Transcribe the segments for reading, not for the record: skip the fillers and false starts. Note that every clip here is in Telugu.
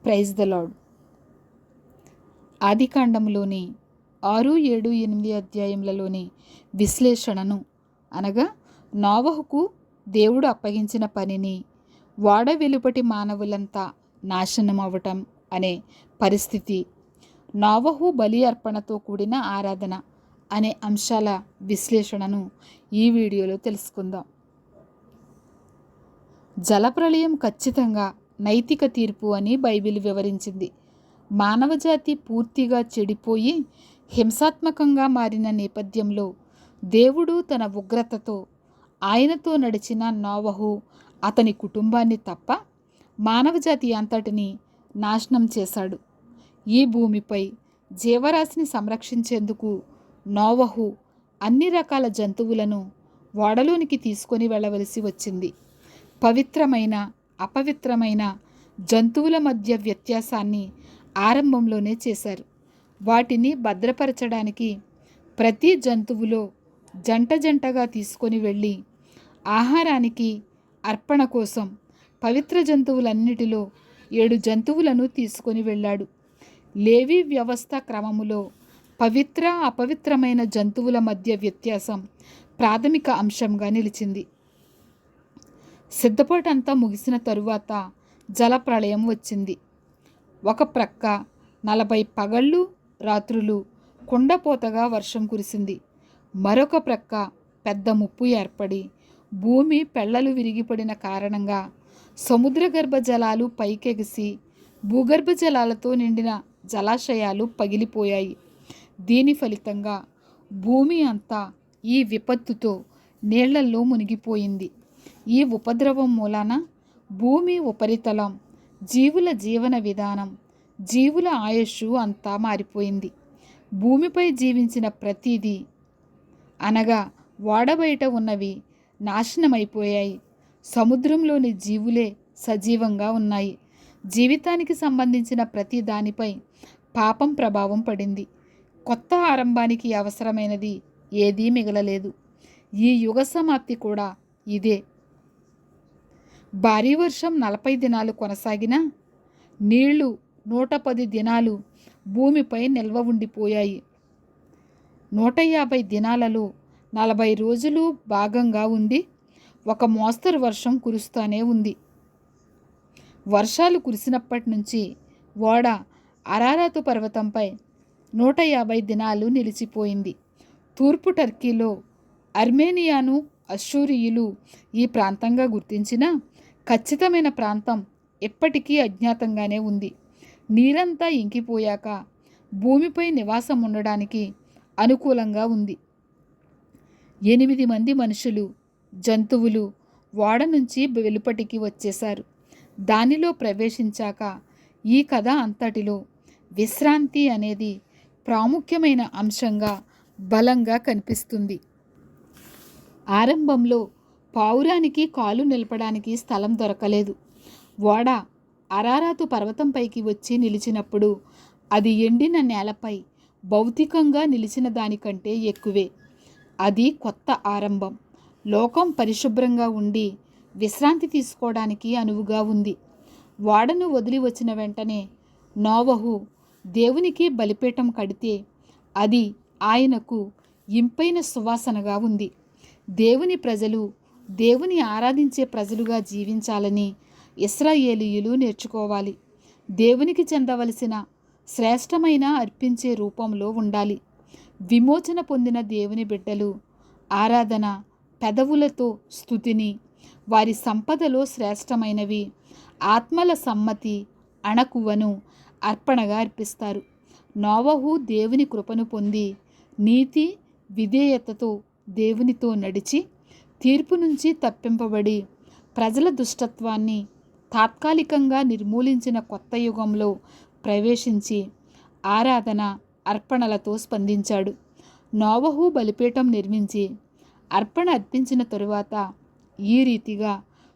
Praise the lord. ఆదికాండంలోని 6, 7, 8 అధ్యాయములలోని విశ్లేషణను అనగా నోవహుకు దేవుడు అప్పగించిన పనిని, ఓడ వెలుపటి మానవులంతా నాశనం అవ్వటం అనే పరిస్థితి, నోవహు బలి అర్పణతో కూడిన ఆరాధన అనే అంశాల విశ్లేషణను ఈ వీడియోలో తెలుసుకుందాం. జలప్రళయం ఖచ్చితంగా నైతిక తీర్పు అని బైబిల్ వివరించింది. మానవజాతి పూర్తిగా చెడిపోయి హింసాత్మకంగా మారిన నేపథ్యంలో దేవుడు తన ఉగ్రతతో ఆయనతో నడిచిన నోవహు, అతని కుటుంబాన్ని తప్ప మానవజాతి అంతటిని నాశనం చేశాడు. ఈ భూమిపై జీవరాశిని సంరక్షించేందుకు నోవహు అన్ని రకాల జంతువులను ఓడలోనికి తీసుకొని వెళ్ళవలసి వచ్చింది. పవిత్రమైన, అపవిత్రమైన జంతువుల మధ్య వ్యత్యాసాన్ని ఆరంభంలోనే చేశారు. వాటిని భద్రపరచడానికి ప్రతి జంతువులో జంట జంటగా తీసుకొని వెళ్ళి ఆహారానికి అర్పణ కోసం పవిత్ర జంతువులన్నిటిలో 7 జంతువులను తీసుకొని వెళ్ళాడు. లేవి వ్యవస్థ క్రమములో పవిత్ర, అపవిత్రమైన జంతువుల మధ్య వ్యత్యాసం ప్రాథమిక అంశంగా నిలిచింది. సిద్ధపాటంతా ముగిసిన తరువాత జలప్రళయం వచ్చింది. ఒక ప్రక్క 40 పగళ్ళు రాత్రులు కుండపోతగా వర్షం కురిసింది. మరొక ప్రక్క పెద్ద ముప్పు ఏర్పడి భూమి పెళ్లలు విరిగిపడిన కారణంగా సముద్రగర్భ జలాలు పైకెగిసి భూగర్భ జలాలతో నిండిన జలాశయాలు పగిలిపోయాయి. దీని ఫలితంగా భూమి అంతా ఈ విపత్తుతో నీళ్లల్లో మునిగిపోయింది. ఈ ఉపద్రవం మూలాన భూమి ఉపరితలం, జీవుల జీవన విధానం, జీవుల ఆయుష్షు అంతా మారిపోయింది. భూమిపై జీవించిన ప్రతిదీ అనగా ఓడబయట ఉన్నవి నాశనమైపోయాయి. సముద్రంలోని జీవులే సజీవంగా ఉన్నాయి. జీవితానికి సంబంధించిన ప్రతి దానిపై పాపం ప్రభావం పడింది. కొత్త ఆరంభానికి అవసరమైనది ఏదీ మిగలలేదు. ఈ యుగ సమాప్తి కూడా ఇదే. భారీ వర్షం 40 దినాలు కొనసాగినా నీళ్లు 110 దినాలు భూమిపై నిల్వ ఉండిపోయాయి. 150 దినాలలో 40 రోజులు భాగంగా ఉంది. ఒక మోస్తరు వర్షం కురుస్తూనే ఉంది. వర్షాలు కురిసినప్పటి నుంచి ఓడ అరారాతు పర్వతంపై 150 దినాలు నిలిచిపోయింది. తూర్పు టర్కీలో అర్మేనియాను అష్షూరియులు ఈ ప్రాంతంగా గుర్తించిన ఖచ్చితమైన ప్రాంతం ఎప్పటికీ అజ్ఞాతంగానే ఉంది. నీరంతా ఇంకిపోయాక భూమిపై నివాసం ఉండడానికి అనుకూలంగా ఉంది. 8 మంది మనుషులు, జంతువులు ఓడ నుంచి వెలుపటికి వచ్చేశారు. దానిలో ప్రవేశించాక ఈ కథ అంతటిలో విశ్రాంతి అనేది ప్రాముఖ్యమైన అంశంగా బలంగా కనిపిస్తుంది. ఆరంభంలో పావురానికి కాలు నిలపడానికి స్థలం దొరకలేదు. ఓడ అరారాతు పర్వతంపైకి వచ్చి నిలిచినప్పుడు అది ఎండిన నేలపై భౌతికంగా నిలిచిన దానికంటే ఎక్కువే. అది కొత్త ఆరంభం. లోకం పరిశుభ్రంగా ఉండి విశ్రాంతి తీసుకోవడానికి అనువుగా ఉంది. ఓడను వదిలి వచ్చిన వెంటనే నోవహు దేవునికి బలిపీఠం కడితే అది ఆయనకు ఇంపైన సువాసనగా ఉంది. దేవుని ప్రజలు దేవుని ఆరాధించే ప్రజలుగా జీవించాలని ఇశ్రాయేలీయులు నేర్చుకోవాలి. దేవునికి చెందవలసిన శ్రేష్టమైన అర్పించే రూపంలో ఉండాలి. విమోచన పొందిన దేవుని బిడ్డలు ఆరాధన పెదవులతో స్తుతిని, వారి సంపదలో శ్రేష్టమైనవి ఆత్మల సమ్మతి అణకువను అర్పణగా అర్పిస్తారు. నోవహు దేవుని కృపను పొంది నీతి విధేయతతో దేవునితో నడిచి తీర్పు నుంచి తప్పింపబడి ప్రజల దుష్టత్వాన్ని తాత్కాలికంగా నిర్మూలించిన కొత్త యుగంలో ప్రవేశించి ఆరాధన అర్పణలతో స్పందించాడు. నోవహు బలిపీఠం నిర్మించి అర్పణ అర్పించిన తరువాత ఈ రీతిగా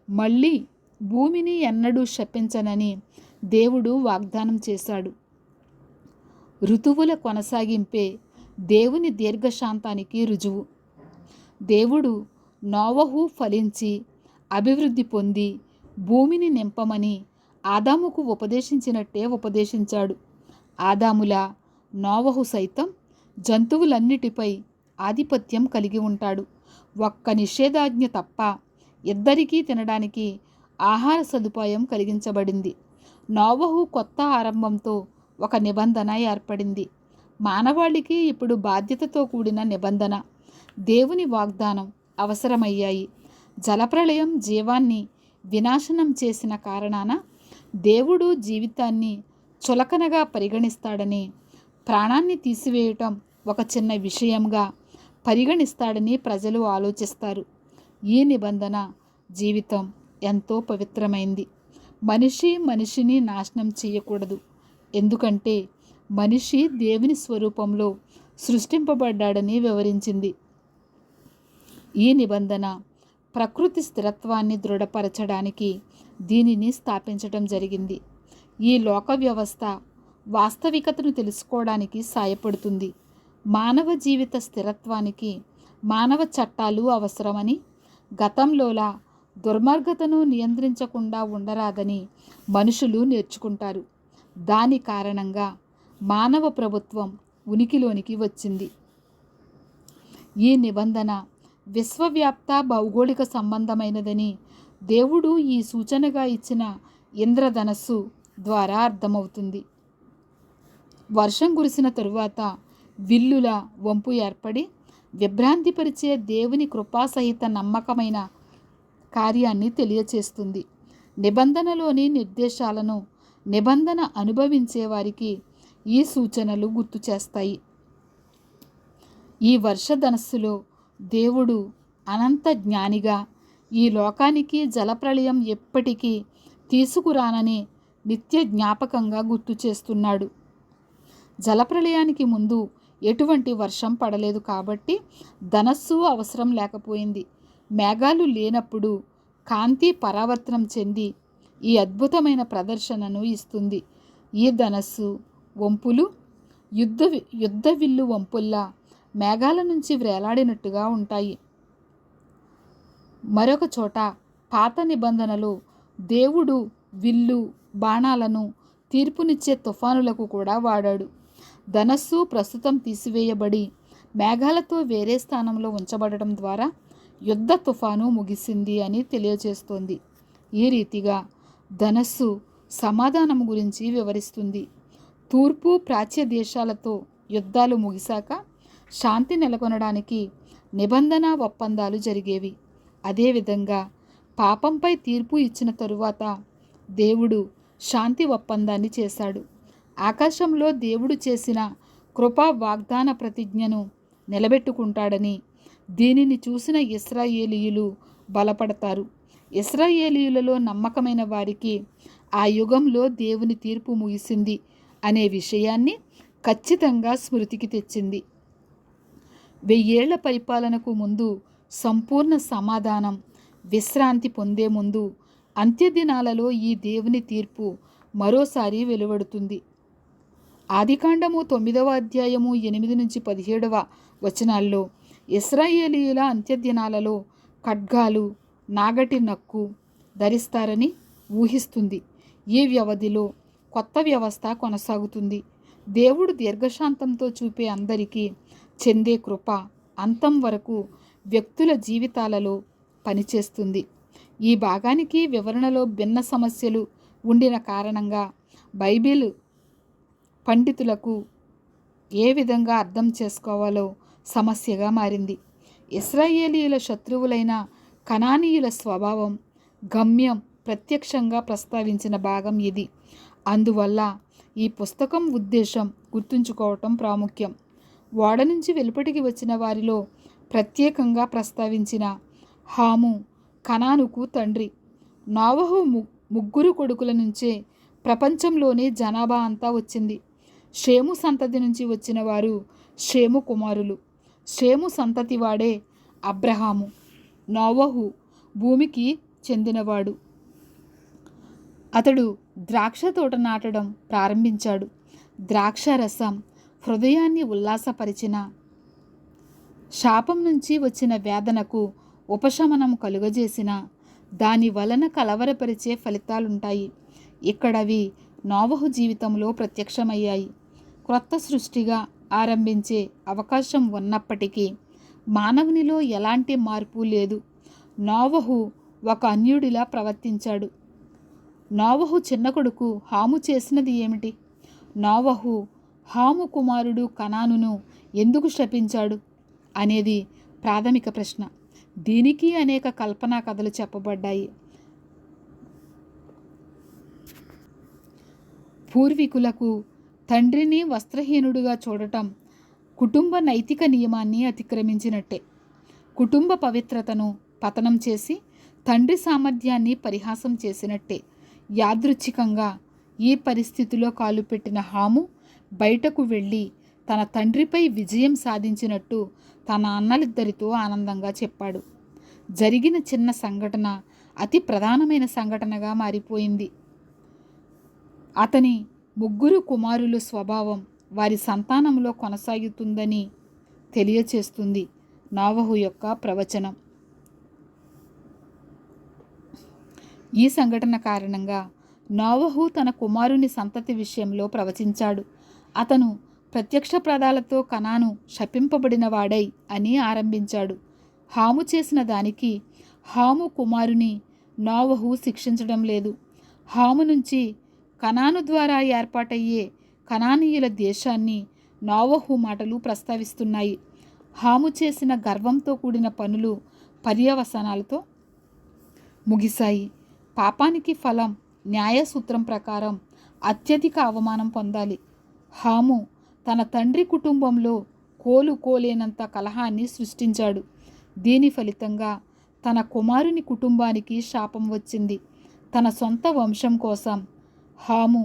మళ్ళీ భూమిని ఎన్నడూ శపించనని దేవుడు వాగ్దానం చేశాడు. ఋతువుల కొనసాగింపే దేవుని దీర్ఘశాంతానికి రుజువు. దేవుడు నోవహు ఫలించి అభివృద్ధి పొంది భూమిని నింపమని ఆదాముకు ఉపదేశించినట్టే ఉపదేశించాడు. ఆదాములా నోవహు సైతం జంతువులన్నిటిపై ఆధిపత్యం కలిగి ఉంటాడు. ఒక్క నిషేధాజ్ఞ తప్ప ఇద్దరికీ తినడానికి ఆహార సదుపాయం కలిగించబడింది. నోవహు కొత్త ఆరంభంతో ఒక నిబంధన ఏర్పడింది. మానవాళికి ఇప్పుడు బాధ్యతతో కూడిన నిబంధన, దేవుని వాగ్దానం అవసరమయ్యాయి. జలప్రళయం జీవాన్ని వినాశనం చేసిన కారణాన దేవుడు జీవితాన్ని చులకనగా పరిగణిస్తాడని, ప్రాణాన్ని తీసివేయటం ఒక చిన్న విషయంగా పరిగణిస్తాడని ప్రజలు ఆలోచిస్తారు. ఈ నిబంధన జీవితం ఎంతో పవిత్రమైంది. మనిషి మనిషిని నాశనం చేయకూడదు, ఎందుకంటే మనిషి దేవుని స్వరూపంలో సృష్టింపబడ్డాడని వివరించింది. ఈ నిబంధన ప్రకృతి స్థిరత్వాన్ని దృఢపరచడానికి దీనిని స్థాపించడం జరిగింది. ఈ లోక వ్యవస్థ వాస్తవికతను తెలుసుకోవడానికి సాయపడుతుంది. మానవ జీవిత స్థిరత్వానికి మానవ చట్టాలు అవసరమని, గతంలోలా దుర్మార్గతను నియంత్రించకుండా ఉండరాదని మనుషులు నేర్చుకుంటారు. దాని కారణంగా మానవ ప్రభుత్వం ఉనికిలోనికి వచ్చింది. ఈ నిబంధన విశ్వవ్యాప్త భౌగోళిక సంబంధమైనదని దేవుడు ఈ సూచనగా ఇచ్చిన ఇంద్రధనస్సు ద్వారా అర్థమవుతుంది. వర్షం కురిసిన తరువాత విల్లుల వంపు ఏర్పడి విభ్రాంతిపరిచే దేవుని కృపాసహిత నమ్మకమైన కార్యాన్ని తెలియచేస్తుంది. నిబంధనలోని నిర్దేశాలను నిబంధన అనుభవించే వారికి ఈ సూచనలు గుర్తు చేస్తాయి. ఈ వర్షధనస్సులో దేవుడు అనంత జ్ఞానిగా ఈ లోకానికి జలప్రళయం ఎప్పటికీ తీసుకురానని నిత్య జ్ఞాపకంగా గుర్తు చేస్తున్నాడు. జలప్రళయానికి ముందు ఎటువంటి వర్షం పడలేదు కాబట్టి ధనస్సు అవసరం లేకపోయింది. మేఘాలు లేనప్పుడు కాంతి పరావర్తనం చెంది ఈ అద్భుతమైన ప్రదర్శనను ఇస్తుంది. ఈ ధనస్సు వంపులు యుద్ధ విల్లు వంపుల్లా మేఘాల నుంచి వ్రేలాడినట్టుగా ఉంటాయి. మరొక చోట పాత నిబంధనలో దేవుడు విల్లు బాణాలను తీర్పునిచ్చే తుఫానులకు కూడా వాడాడు. ధనస్సు ప్రస్తుతం తీసివేయబడి మేఘాలతో వేరే స్థానంలో ఉంచబడటం ద్వారా యుద్ధ తుఫాను ముగిసింది అని తెలియజేస్తోంది. ఈ రీతిగా ధనస్సు సమాధానం గురించి వివరిస్తుంది. తూర్పు ప్రాచ్య దేశాలతో యుద్ధాలు ముగిశాక శాంతి నెలకొనడానికి నిబంధన ఒప్పందాలు జరిగేవి. అదేవిధంగా పాపంపై తీర్పు ఇచ్చిన తరువాత దేవుడు శాంతి ఒప్పందాన్ని చేశాడు. ఆకాశంలో దేవుడు చేసిన కృపా వాగ్దాన ప్రతిజ్ఞను నిలబెట్టుకుంటాడని దీనిని చూసిన ఇశ్రాయేలీయులు బలపడతారు. ఇశ్రాయేలీయులలో నమ్మకమైన వారికి ఆ యుగంలో దేవుని తీర్పు ముగిసింది అనే విషయాన్ని ఖచ్చితంగా స్మృతికి తెచ్చింది. 1000 ఏళ్ల పరిపాలనకు ముందు సంపూర్ణ సమాధానం, విశ్రాంతి పొందే ముందు అంత్యదినాలలో ఈ దేవుని తీర్పు మరోసారి వెలువడుతుంది. ఆదికాండము 9వ అధ్యాయము 8 నుంచి 17వ వచనాల్లో ఇశ్రాయేలీయుల అంత్యదినాలలో ఖడ్గాలు, నాగటి నక్కు ధరిస్తారని ఊహిస్తుంది. ఈ వ్యవధిలో కొత్త వ్యవస్థ కొనసాగుతుంది. దేవుడు దీర్ఘశాంతంతో చూపే అందరికీ చెందే కృప అంతం వరకు వ్యక్తుల జీవితాలలో పనిచేస్తుంది. ఈ భాగానికి వివరణలో భిన్న సమస్యలు ఉండిన కారణంగా బైబిల్ పండితులకు ఏ విధంగా అర్థం చేసుకోవాలో సమస్యగా మారింది. ఇశ్రాయేలీయుల శత్రువులైన కనానీయుల స్వభావం, గమ్యం ప్రత్యక్షంగా ప్రస్తావించిన భాగం ఇది. అందువల్ల ఈ పుస్తకం ఉద్దేశం గుర్తుంచుకోవటం ప్రాముఖ్యం. ఓడ నుంచి వెలుపటికి వచ్చిన వారిలో ప్రత్యేకంగా ప్రస్తావించిన హాము కనానుకు తండ్రి. నోవహు ముగ్గురు కొడుకుల నుంచే ప్రపంచంలోని జనాభా అంతా వచ్చింది. షేము సంతతి నుంచి వచ్చిన వారు షేము కుమారులు. షేము సంతతి వాడే అబ్రహాము. నోవహు భూమికి చెందినవాడు. అతడు ద్రాక్ష తోట నాటడం ప్రారంభించాడు. ద్రాక్ష రసం హృదయాన్ని ఉల్లాసపరిచిన, శాపం నుంచి వచ్చిన వేదనకు ఉపశమనం కలుగజేసిన, దాని వలన కలవరపరిచే ఫలితాలుంటాయి. ఇక్కడవి నోవహు జీవితంలో ప్రత్యక్షమయ్యాయి. క్రొత్త సృష్టిగా ఆరంభించే అవకాశం ఉన్నప్పటికీ మానవునిలో ఎలాంటి మార్పు లేదు. నోవహు ఒక అన్యుడిలా ప్రవర్తించాడు. నోవహు చిన్న కొడుకు హాము చేసినది ఏమిటి? నోవహు హాము కుమారుడు కనానును ఎందుకు శపించాడు అనేది ప్రాథమిక ప్రశ్న. దీనికి అనేక కల్పనా కథలు చెప్పబడ్డాయి. పూర్వీకులకు తండ్రిని వస్త్రహీనుడుగా చూడటం కుటుంబ నైతిక నియమాన్ని అతిక్రమించినట్టే. కుటుంబ పవిత్రతను పతనం చేసి తండ్రి సామర్థ్యాన్ని పరిహాసం చేసినట్టే. యాదృచ్ఛికంగా ఈ పరిస్థితిలో కాలుపెట్టిన హాము బయటకు వెళ్ళి తన తండ్రిపై విజయం సాధించినట్టు తన అన్నలిద్దరితో ఆనందంగా చెప్పాడు. జరిగిన చిన్న సంఘటన అతి ప్రధానమైన సంఘటనగా మారిపోయింది. అతని ముగ్గురు కుమారుల స్వభావం వారి సంతానంలో కొనసాగుతుందని తెలియచేస్తుంది నోవహు యొక్క ప్రవచనం. ఈ సంఘటన కారణంగా నోవహు తన కుమారుని సంతతి విషయంలో ప్రవచించాడు. అతను ప్రత్యక్ష పదాలతో కనాను శపింపబడిన వాడై అని ఆరంభించాడు. హాము చేసిన దానికి హాము కుమారుని నోవహు శిక్షించడం లేదు. హాము నుంచి కనాను ద్వారా ఏర్పాటయ్యే కనానీయుల దేశాన్ని నోవహు మాటలు ప్రస్తావిస్తున్నాయి. హాము చేసిన గర్వంతో కూడిన పనులు పర్యవసానాలతో ముగిశాయి. పాపానికి ఫలం న్యాయసూత్రం ప్రకారం అత్యధిక అవమానం పొందాలి. హాము తన తండ్రి కుటుంబంలో కోలుకోలేనంత కలహాన్ని సృష్టించాడు. దీని ఫలితంగా తన కుమారుని కుటుంబానికి శాపం వచ్చింది. తన సొంత వంశం కోసం హాము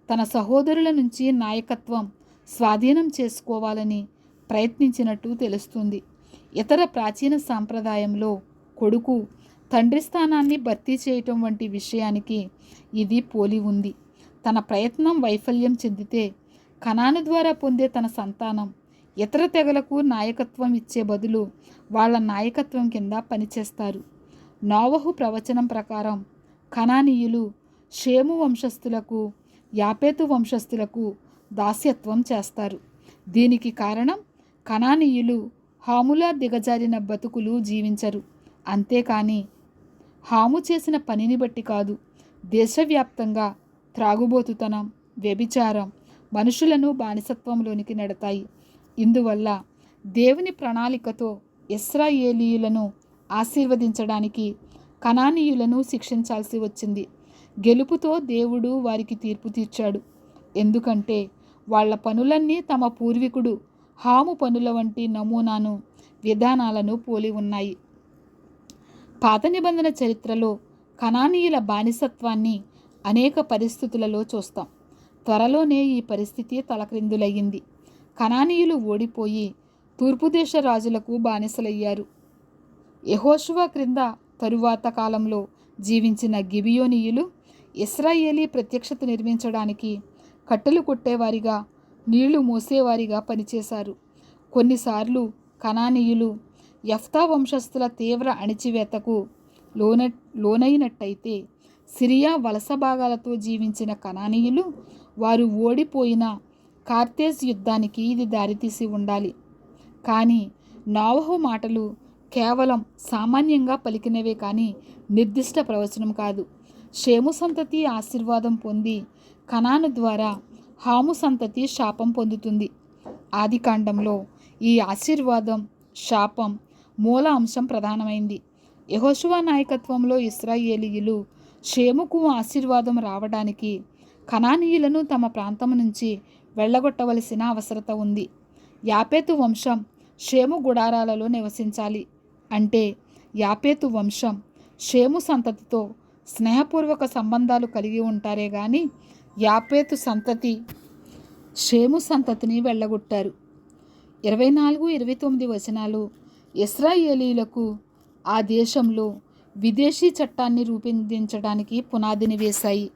తన సహోదరుల నుంచి నాయకత్వం స్వాధీనం చేసుకోవాలని ప్రయత్నించినట్టు తెలుస్తుంది. ఇతర ప్రాచీన సాంప్రదాయంలో కొడుకు తండ్రి స్థానాన్ని భర్తీ చేయటం వంటి విషయానికి ఇది పోలి ఉంది. తన ప్రయత్నం వైఫల్యం చెందితే కనాను ద్వారా పొందే తన సంతానం ఇతర తెగలకు నాయకత్వం ఇచ్చే బదులు వాళ్ళ నాయకత్వం కింద పనిచేస్తారు. నోవహు ప్రవచనం ప్రకారం కనానీయులు షేము వంశస్థులకు, యాపేతు వంశస్థులకు దాస్యత్వం చేస్తారు. దీనికి కారణం కనానీయులు హాములా దిగజారిన బతుకులు జీవించరు. అంతేకాని హాము చేసిన పనిని బట్టి కాదు. దేశవ్యాప్తంగా త్రాగుబోతుతనం, వ్యభిచారం మనుషులను బానిసత్వంలోనికి నెడతాయి. ఇందువల్ల దేవుని ప్రణాళికతో ఇశ్రాయేలీయులను ఆశీర్వదించడానికి కనానీయులను శిక్షించాల్సి వచ్చింది. గెలుపుతో దేవుడు వారికి తీర్పు తీర్చాడు. ఎందుకంటే వాళ్ళ పనులన్నీ తమ పూర్వీకుడు హాము పనుల వంటి నమూనాను, విధానాలను పోలి ఉన్నాయి. పాత నిబంధన చరిత్రలో కనానీయుల బానిసత్వాన్ని అనేక పరిస్థితులలో చూస్తాం. త్వరలోనే ఈ పరిస్థితి తలక్రిందులయ్యింది. కనానీయులు ఓడిపోయి తూర్పు దేశ రాజులకు బానిసలయ్యారు. యెహోషువ క్రింద తరువాత కాలంలో జీవించిన గిబియోనీయులు ఇశ్రాయేలీ ప్రత్యక్షత నిర్మించడానికి కట్టెలు కొట్టేవారిగా, నీళ్లు మోసేవారిగా పనిచేశారు. కొన్నిసార్లు కనానీయులు యెఫ్తా వంశస్థుల తీవ్ర అణిచివేతకు లోనైనట్టయితే సిరియా వలస భాగాలతో జీవించిన కనానీయులు వారు ఓడిపోయిన కార్తేజ్ యుద్ధానికి ఇది దారితీసి ఉండాలి. కానీ నోవహు మాటలు కేవలం సామాన్యంగా పలికినవే కానీ నిర్దిష్ట ప్రవచనం కాదు. షేము సంతతి ఆశీర్వాదం పొంది కనాను ద్వారా హాము సంతతి శాపం పొందుతుంది. ఆదికాండంలో ఈ ఆశీర్వాదం, శాపం మూల అంశం ప్రధానమైంది. యెహోషువ నాయకత్వంలో ఇశ్రాయేలీయులు షేముకు ఆశీర్వాదం రావడానికి కనానీయులను తమ ప్రాంతం నుంచి వెళ్ళగొట్టవలసిన అవసరత ఉంది. యాపేతు వంశం షేము గుడారాలలో నివసించాలి. అంటే యాపేతు వంశం షేము సంతతితో స్నేహపూర్వక సంబంధాలు కలిగి ఉంటారే కానీ యాపేతు సంతతి షేము సంతతిని వెళ్ళగొట్టారు. 24-29 వచనాలు ఇశ్రాయేలీయులకు ఆ దేశంలో విదేశీ చట్టాన్ని రూపొందించడానికి పునాదిని వేశాయి.